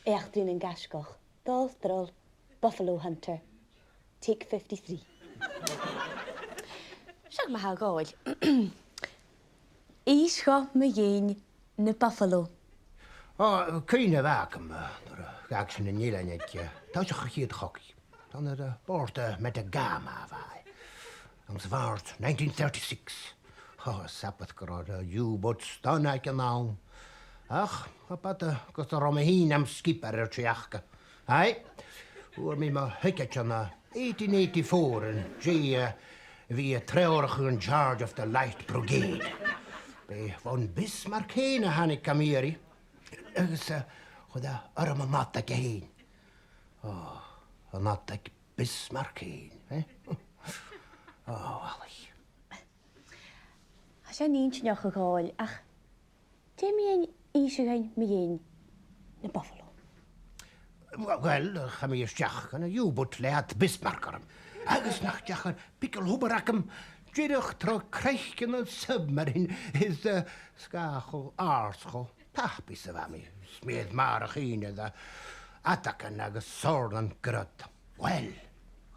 Éachtaíonn an gascoch. Droil, Buffalo Hunter. Take 53. Seach ma ha gaoil. Íscho ma dhéin na Buffalo. Carina bhacam, gach sin na nílainid, tá se chiad choci. Tá na borta met a gama bhai. Am svart 1936. Sapat gorod U-boat stan ag an nawn. Ach, bata got a romahín am skipper triachka. Hai, oer mi ma hykket an 1884 en vi treorach in charge of the Light Brigade. Be von Bismarck heen hannig kamiri. Agus choda arm an natak heen. An natak Bismarck heen, eh? Wally. Has an eentje nog gegaal, ach, Timmy ísgein me dhéin na Buffalo. Wel, ga mi ysdiach yn y U-boat lead Bismarck arm. Agus nach diach yn bicol hwber ac am dyrach tro creich yn y submarine is skach o ars o pahbis y fami. Smed marach un ydda atak yn agus sorn yn gryd. Wel,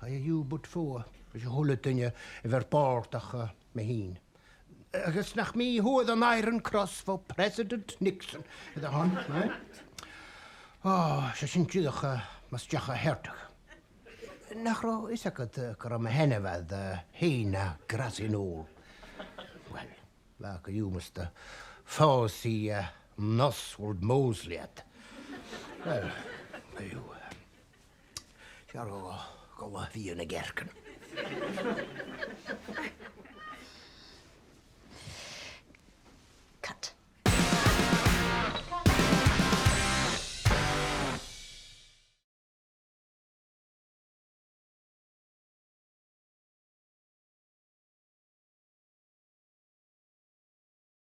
ga y U-boat ffwa. Ys y hwlyd yn y efer bord ach me hun. Agus nach mi hwyd an Iron Cross for President Nixon. Ydda hon, ne? Se sy'n dydych mas diach a hertach. Nach ro is ac yd gyda ma henefedd hein a gras i nôl. Wel, lag yw mas da ffos i noswyd mosliad. Wel, yw. Siar o gola fi yn y gercan.